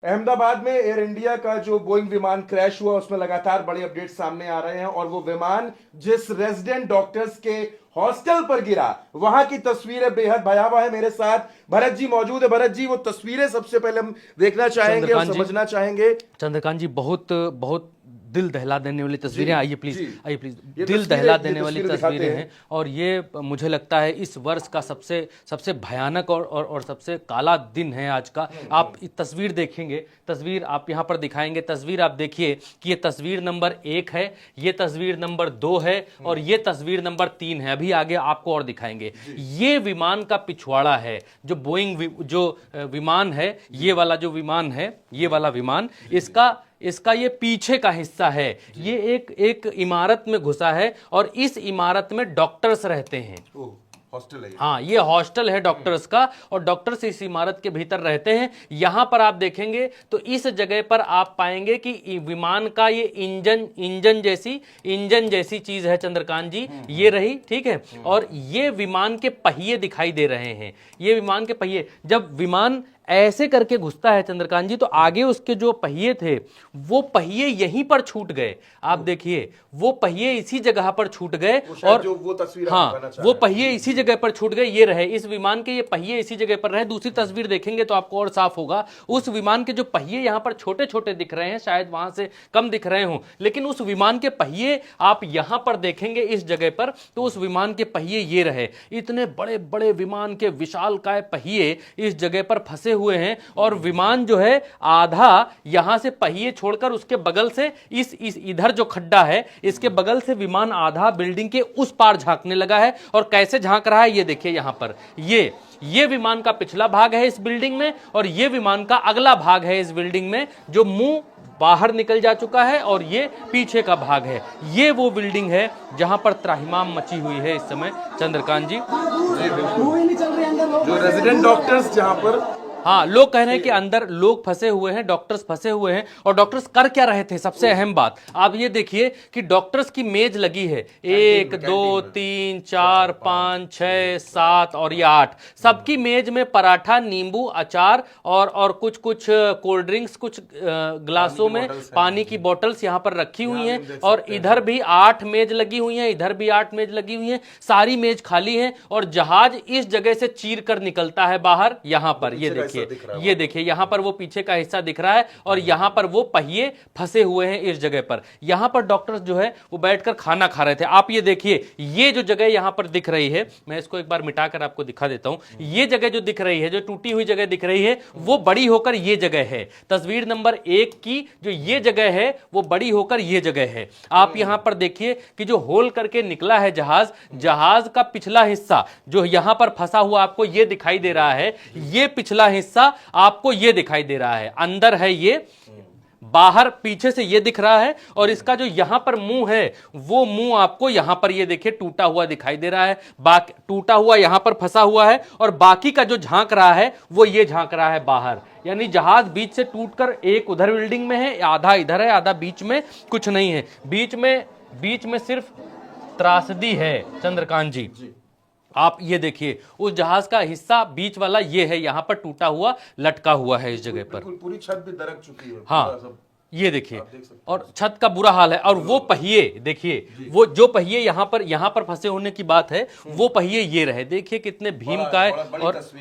अहमदाबाद में air India का जो बोइंग विमान क्रैश हुआ उसमें लगातार बड़े अपडेट सामने आ रहे हैं और वो विमान जिस रेजिडेंट डॉक्टर्स के हॉस्टल पर गिरा वहां की तस्वीरें बेहद भयावह है। मेरे साथ भरत जी मौजूद है। भरत जी, वो तस्वीरें सबसे पहले हम देखना चाहेंगे और चंद्रकांत जी, समझना चाहेंगे। चंद्रकांत जी, बहुत बहुत दिल दहला देने वाली जी तस्वीरें। आइए प्लीज, जी, आइए प्लीज। ये दिल तस्वीरें दहला ये देने वाली तस्वीरें दिखाते तस्वीरें हैं। हैं और ये मुझे लगता है इस वर्ष का सबसे सबसे भयानक और सबसे काला दिन है आज का। आप इस तस्वीर देखेंगे, तस्वीर आप यहाँ पर दिखाएंगे, तस्वीर आप देखिए कि ये तस्वीर नंबर 1 है, ये तस्वीर नंबर 2 है और ये तस्वीर नंबर 3 है। अभी आगे आपको और दिखाएंगे। ये विमान का पिछवाड़ा है, जो जो विमान है, ये वाला जो विमान है, ये वाला विमान, इसका इसका ये पीछे का हिस्सा है। ये एक एक इमारत में घुसा है और इस इमारत में डॉक्टर्स रहते हैं। हॉस्टल है। हाँ, ये हॉस्टल है डॉक्टर्स का और डॉक्टर्स इस इमारत के भीतर रहते हैं। यहां पर आप देखेंगे तो इस जगह पर आप पाएंगे कि विमान का ये इंजन जैसी चीज है चंद्रकांत जी, ये रही, ठीक है। और ये विमान के पहिए दिखाई दे रहे हैं। ये विमान के पहिए, जब विमान ऐसे करके घुसता है चंद्रकांत जी, तो आगे उसके जो पहिए थे वो पहिए यहीं पर छूट गए। आप देखिए, वो पहिए इसी जगह पर छूट गए और जो वो तस्वीर हाँ, वो पहिए इसी जगह पर छूट गए। ये रहे इस विमान के, ये पहिए इसी जगह पर रहे। दूसरी तस्वीर देखेंगे तो आपको और साफ होगा। उस विमान के जो पहिए यहां पर छोटे छोटे दिख रहे हैं, शायद वहां से कम दिख रहे हों, लेकिन उस विमान के पहिए आप यहां पर देखेंगे इस जगह पर, तो उस विमान के पहिए ये रहे। इतने बड़े बड़े विमान के विशालकाय पहिए इस जगह पर फंसे हुए हैं और विमान जो है आधा यहां से पहिए छोड़कर उसके बगल से इस इधर जो खड्डा है इसके बगल से विमान आधा बिल्डिंग के उस पार झांकने लगा है। और कैसे झांक रहा है ये देखिए, यहां पर ये विमान का पिछला भाग है इस बिल्डिंग में और ये विमान का अगला भाग है इस बिल्डिंग में, जो मुंह बाहर निकल जा चुका है और ये पीछे का भाग है। ये वो बिल्डिंग है जहां पर त्राहिमाम मची हुई है इस समय चंद्रकांत जी। जो रेजिडेंट डॉक्टर्स जहां पर, हाँ, लोग कह रहे हैं कि अंदर लोग फंसे हुए हैं, डॉक्टर्स फंसे हुए हैं। और डॉक्टर्स कर क्या रहे थे, सबसे अहम बात आप ये देखिए कि डॉक्टर्स की मेज लगी है 1 2 3 4 5 6 7 और ये 8। सबकी मेज में पराठा, नींबू, अचार और कुछ कुछ कोल्ड ड्रिंक्स, कुछ ग्लासों में पानी की बोतल्स यहाँ पर रखी हुई हैं। और इधर भी 8 मेज लगी हुई हैं, इधर भी 8 मेज लगी हुई हैं। सारी मेज खाली हैं और जहाज इस जगह से चीर कर निकलता है बाहर। यहाँ पर ये देखिए यहां पर वो पीछे का हिस्सा दिख रहा है और यहां पर वो पहिए फंसे हुए हैं इस जगह पर। यहां पर डॉक्टर्स जो है वो बैठकर खाना खा रहे थे। आप ये देखिए, ये जो जगह यहां पर दिख रही है, मैं इसको एक बार मिटाकर आपको दिखा देता हूं। ये जगह जो दिख रही है, जो टूटी हुई जगह दिख रही है, वो बड़ी होकर ये जगह है। तस्वीर नंबर 1 की जो ये जगह है वो बड़ी होकर ये जगह है। आप यहां पर देखिए कि जो होल करके निकला है जहाज का पिछला हिस्सा जो यहां पर फंसा हुआ आपको ये दिखाई दे रहा है, ये पिछला हिस्सा आपको ये दिखाई दे रहा है। अंदर है ये, बाहर पीछे से ये दिख रहा है और इसका जो यहां पर मुंह है वो मुंह आपको यहां पर ये देखिए टूटा हुआ दिखाई दे रहा है। टूटा हुआ यहां पर फंसा हुआ है और बाकी का जो झांक रहा है वो ये झांक रहा है बाहर। यानी जहाज बीच से टूटकर एक उधर बिल्डिंग में है, आधा इधर है, आधा बीच में, कुछ नहीं है। बीच में सिर्फ त्रासदी है चंद्रकांत जी। आप ये देखिए उस जहाज का हिस्सा बीच वाला ये है, यहां पर टूटा हुआ लटका हुआ है इस जगह पर। पूरी छत भी दरक चुकी है। हाँ, ये देखिए और छत का बुरा हाल है। और वो पहिए देखिए, वो जो पहिए यहां पर फंसे होने की बात है, वो पहिए ये रहे। देखिए कितने भीमकाय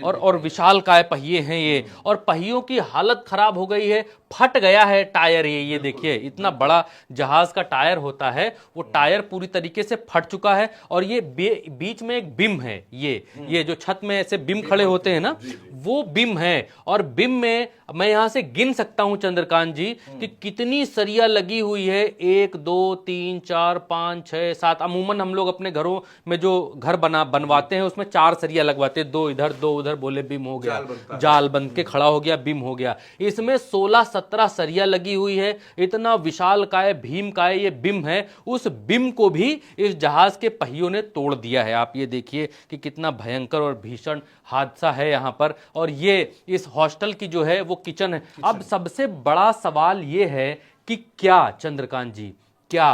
और विशालकाय पहिए हैं ये। और पहियों की हालत खराब हो गई है, फट गया है टायर। ये देखिए, इतना बड़ा जहाज का टायर होता है, वो टायर पूरी तरीके से फट चुका है। और ये बीच में एक बिम है, ये जो छत में ऐसे बिम खड़े होते हैं ना, वो बिम है। और बिम में मैं यहां से गिन सकता हूं चंद्रकांत जी कि कितनी सरिया लगी हुई है। 1 2 3 4 5 6 7। अमूमन हम लोग अपने घरों में जो घर बनवाते हैं उसमें 4 सरिया लगवाते हैं, 2 इधर 2 उधर, बोले बिम हो गया, जाल बन के खड़ा हो गया, बिम हो गया। इसमें 16-17 सरिया लगी हुई है। इतना विशालकाय भीमकाय ये बिम है। उस बिम को भी इस जहाज के पहियों ने तोड़ दिया है। आप ये देखिए कि कितना भयंकर और भीषण हादसा है यहां पर। और ये इस हॉस्टल की जो है वो किचन है। अब सबसे बड़ा सवाल ये है कि क्या चंद्रकांत जी, क्या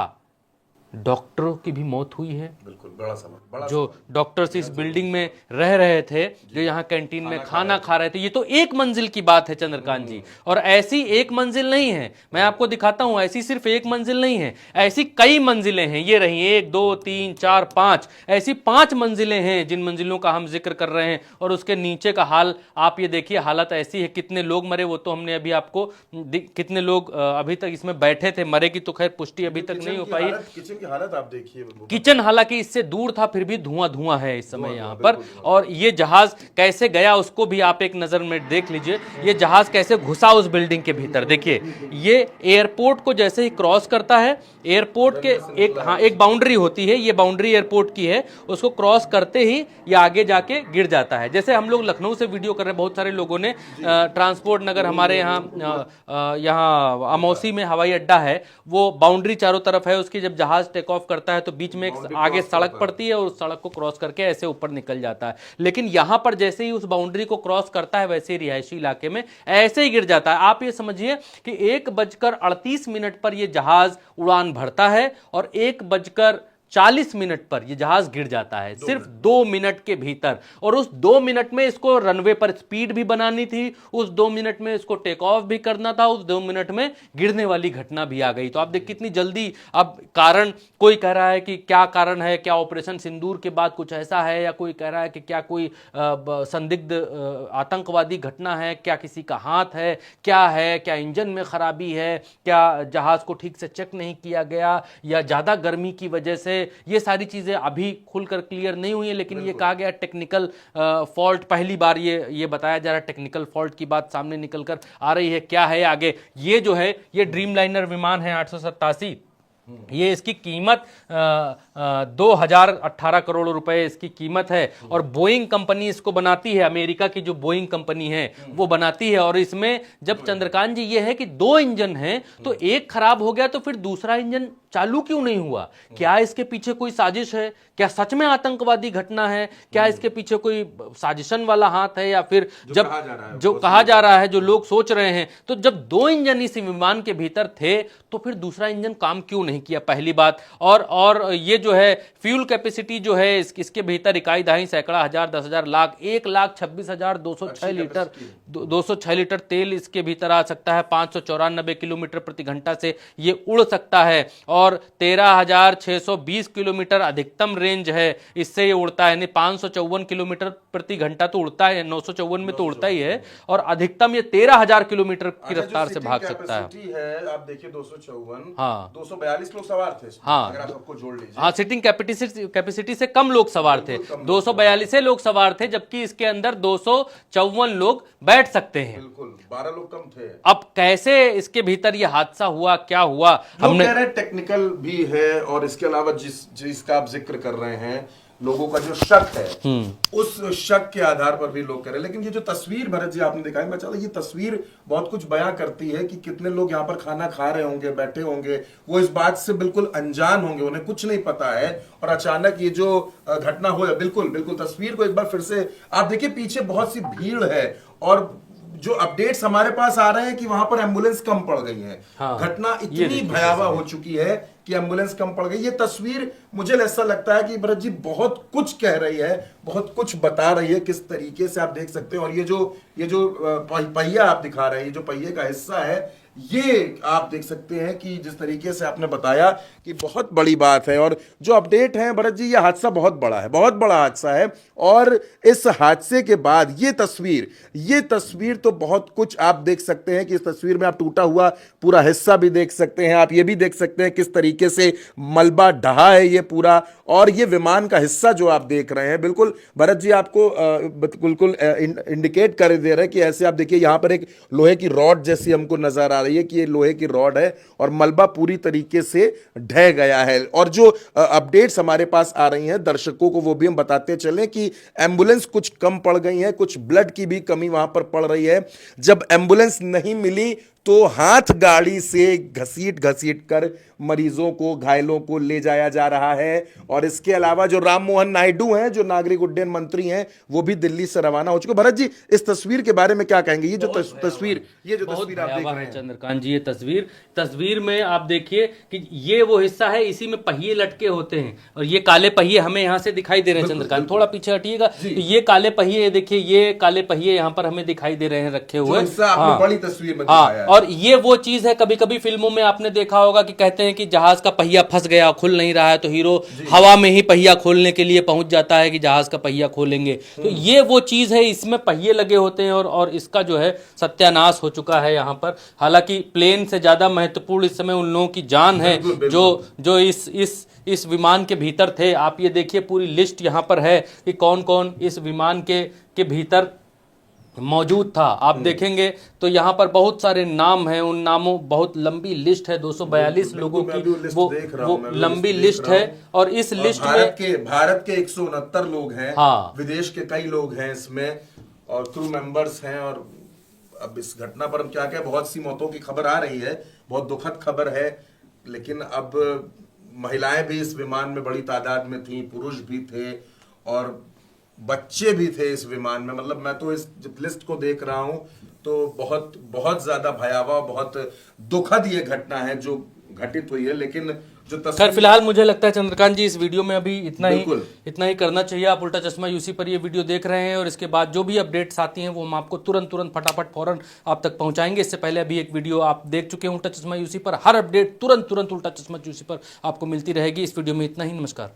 डॉक्टरों की भी मौत हुई है। बिल्कुल, बड़ा सवाल, बड़ा जो डॉक्टर्स इस बिल्डिंग में रह रहे थे, जो यहाँ कैंटीन में खाना खा रहे थे, ये तो एक मंजिल की बात है चंद्रकांत जी। और ऐसी एक मंजिल नहीं है, मैं आपको दिखाता हूं, ऐसी सिर्फ एक मंजिल नहीं है, ऐसी कई मंजिलें हैं। ये रही 1 2 3 4 5, ऐसी 5 मंजिलें हैं जिन मंजिलों का हम जिक्र कर रहे हैं। और उसके नीचे का हाल आप ये देखिए, हालत ऐसी है। कितने लोग मरे वो तो हमने अभी आपको, कितने लोग अभी तक इसमें बैठे थे, मरे की तो खैर पुष्टि अभी तक नहीं हो पाई। किचन की हालत आप देखिए, किचन हालांकि इससे दूर था, फिर भी धुआं धुआं है इस समय यहाँ पर। और ये जहाज कैसे गया उसको भी आप एक नजर में देख लीजिए। ये जहाज कैसे घुसा उस बिल्डिंग के भीतर, देखिए। ये एयरपोर्ट को जैसे ही क्रॉस करता है, एयरपोर्ट के एक बाउंड्री होती है, ये बाउंड्री एयरपोर्ट की है, उसको क्रॉस करते ही ये आगे जाके गिर जाता है। जैसे हम लोग लखनऊ से वीडियो कर रहे हैं, बहुत सारे लोगों ने, ट्रांसपोर्ट नगर हमारे यहाँ अमौसी में हवाई अड्डा है, वो बाउंड्री चारों तरफ है उसकी। जब जहाज टेक ऑफ करता है तो बीच में एक आगे सड़क पड़ती है और उस सड़क को क्रॉस करके ऐसे ऊपर निकल जाता है। लेकिन यहां पर जैसे ही उस बाउंड्री को क्रॉस करता है, वैसे ही रिहायशी इलाके में ऐसे ही गिर जाता है। आप ये समझिए कि 1:38 पर यह जहाज उड़ान भरता है और 1:40 पर यह जहाज गिर जाता है, सिर्फ 2 मिनट के भीतर। और उस 2 मिनट में इसको रनवे पर स्पीड भी बनानी थी, उस 2 मिनट में इसको टेक ऑफ भी करना था, उस 2 मिनट में गिरने वाली घटना भी आ गई। तो आप देख कितनी जल्दी। अब कारण, कोई कह रहा है कि क्या कारण है, क्या ऑपरेशन सिंदूर के बाद कुछ ऐसा है, या कोई कह रहा है कि क्या कोई संदिग्ध आतंकवादी घटना है, क्या किसी का हाथ है, क्या इंजन में खराबी है, क्या जहाज को ठीक से चेक नहीं किया गया, या ज्यादा गर्मी की वजह से। ये सारी चीजें अभी खुलकर क्लियर नहीं हुई है, लेकिन ये कहा गया टेक्निकल फॉल्ट, पहली बार ये बताया जा रहा है, टेक्निकल फॉल्ट की बात सामने निकलकर आ रही है। क्या है आगे, ये जो है ये ड्रीमलाइनर विमान है 887, ये इसकी कीमत 2018 करोड़ रुपए इसकी कीमत है। और बोइंग कंपनी इसको बनाती है, अमेरिका की जो बोइंग कंपनी है वो बनाती है। और इसमें जब चंद्रकांत जी ये है कि 2 इंजन हैं, तो एक खराब हो गया तो फिर दूसरा इंजन चालू क्यों नहीं हुआ? क्या इसके पीछे कोई साजिश है? क्या सच में आतंकवादी घटना है? क्या इसके पीछे कोई साजिशन वाला हाथ है? या फिर जब जो कहा जा रहा है, जो लोग सोच रहे हैं, तो जब 2 इंजन इस विमान के भीतर थे तो फिर दूसरा इंजन काम क्यों नहीं किया, पहली बात। और ये जो है फ्यूल कैपेसिटी जो है इसके भीतर इकाई दहाई सैकड़ा हजार 10,000 लाख 1,26,206 लीटर 206 लीटर तेल इसके भीतर आ सकता है। 594 किलोमीटर प्रति घंटा से ये उड़ सकता है और 13,620 किलोमीटर अधिकतम रेंज है, इससे ये उड़ता है। 554 किलोमीटर प्रति घंटा तो उड़ता है, 954 में तो उड़ता ही है, और अधिकतम ये 13,000 किलोमीटर की रफ्तार से भाग सकता है। आप देखिए 254, हाँ 242 लोग सवार थे, हाँ अगर आप सबको जोड़ लीजिए। हाँ, सीटिंग कैपेसिटी से कम लोग सवार थे, 242 लोग सवार थे, जबकि इसके अंदर 254 लोग बैठ सकते हैं। बिल्कुल, 12 लोग कम थे। अब कैसे इसके भीतर ये हादसा हुआ, क्या हुआ, हमने टेक्निकल भी है, और इसके अलावा जिसका आप जिक्र कर रहे हैं, लोगों का जो शक है, उस शक के आधार पर भी लोग कह रहे हैं। लेकिन ये जो तस्वीर भरत जी आपने दिखाई, मैं चाहता, ये तस्वीर बहुत कुछ बयां करती है कि कितने लोग यहाँ पर खाना खा रहे होंगे, बैठे होंगे, वो इस बात से बिल्कुल अनजान होंगे, उन्हें कुछ नहीं पता है, और अचानक ये जो घटना हो, बिल्कुल बिल्कुल तस्वीर को एक बार फिर से आप देखिए, पीछे बहुत सी भीड़ है, और जो अपडेट्स हमारे पास आ रहे हैं कि वहां पर एम्बुलेंस कम पड़ गई है। हाँ, घटना इतनी भयावह हो चुकी है कि एम्बुलेंस कम पड़ गई। ये तस्वीर मुझे ऐसा लगता है कि भरत जी बहुत कुछ कह रही है, बहुत कुछ बता रही है, किस तरीके से आप देख सकते हैं। और ये जो पहिया आप दिखा रहे हैं, ये जो पहिए का हिस्सा है, ये आप देख सकते हैं कि जिस तरीके से आपने बताया कि बहुत बड़ी बात है। और जो अपडेट है भरत जी, ये हादसा बहुत बड़ा है, बहुत बड़ा हादसा है। और इस हादसे के बाद ये तस्वीर तो बहुत कुछ आप देख सकते हैं कि इस तस्वीर में आप टूटा हुआ पूरा हिस्सा भी देख सकते हैं, आप ये भी देख सकते हैं किस तरीके से मलबा ढहा है ये पूरा, और ये विमान का हिस्सा जो आप देख रहे हैं, बिल्कुल भरत जी आपको बिल्कुल इंडिकेट कर दे रहे हैं कि ऐसे आप देखिए, यहां पर एक लोहे की रॉड जैसी हमको नजर आ रही है कि ये लोहे की रॉड है, और मलबा पूरी तरीके से ढह गया है। और जो अपडेट्स हमारे पास आ रही हैं दर्शकों को, वो भी हम बताते चलें कि एम्बुलेंस कुछ कम पड़ गई है, कुछ ब्लड की भी कमी वहां पर पड़ रही है। जब एम्बुलेंस नहीं मिली तो हाथ गाड़ी से घसीट घसीट कर मरीजों को, घायलों को ले जाया जा रहा है। और इसके अलावा जो राम मोहन नायडू हैं, जो नागरिक उड्डयन मंत्री हैं, वो भी दिल्ली से रवाना हो चुके। भरत जी, इस तस्वीर के बारे में क्या कहेंगे? ये जो तस्वीर आप देख रहे हैं चंद्रकांत जी, ये तस्वीर में आप देखिए कि ये वो हिस्सा है, इसी में पहिए लटके होते हैं और ये काले पहिए हमें यहाँ से दिखाई दे रहे हैं। चंद्रकांत थोड़ा पीछे हटिएगा, तो ये काले पहिए, देखिए ये काले पहिए यहाँ पर हमें दिखाई दे रहे हैं रखे हुए। आपने बड़ी तस्वीर में दिखाया है। और ये वो चीज है, कभी कभी फिल्मों में आपने देखा होगा कि कहते हैं कि जहाज का पहिया फंस गया, खुल नहीं रहा है, तो हीरो हवा में ही पहिया खोलने के लिए पहुंच जाता है कि जहाज का पहिया खोलेंगे। तो ये वो चीज है, इसमें पहिए लगे होते हैं और इसका जो है सत्यानाश हो चुका है यहाँ पर। हालांकि प्लेन से ज्यादा महत्वपूर्ण इस समय उन लोगों की जान है जो इस विमान के भीतर थे। आप ये देखिए, पूरी लिस्ट यहाँ पर है कि कौन कौन इस विमान के भीतर मौजूद था। आप देखेंगे तो यहाँ पर बहुत सारे नाम हैं, उन नामों, बहुत लंबी लिस्ट है, 242 लोगों की वो लंबी लिस्ट है। और इस लिस्ट में भारत के 169 लोग हैं, हाँ, विदेश के कई लोग हैं इसमें और क्रू मेंबर्स हैं। और अब इस घटना पर हम क्या कहें, बहुत सी मौतों की खबर आ रही है, बहुत दुखद खबर है। लेकिन अब महिलाएं भी इस विमान में बड़ी तादाद में थी, पुरुष भी थे और बच्चे भी थे इस विमान में। मतलब मैं तो इस लिस्ट को देख रहा हूं तो बहुत बहुत ज्यादा भयावह, बहुत दुखद ये घटना है जो घटित हुई है। लेकिन जो खैर फिलहाल मुझे लगता है चंद्रकांत जी, इस वीडियो में अभी इतना ही करना चाहिए। आप उल्टा चश्मा यूसी पर ये वीडियो देख रहे हैं और इसके बाद जो भी अपडेट्स आती हैं वो हम आपको तुरंत फटाफट फौरन आप तक पहुंचाएंगे। इससे पहले अभी एक वीडियो आप देख चुके हैं उल्टा चश्मा यूसी पर। हर अपडेट तुरंत उल्टा चश्मा यूसी पर आपको मिलती रहेगी। इस वीडियो में इतना ही। नमस्कार।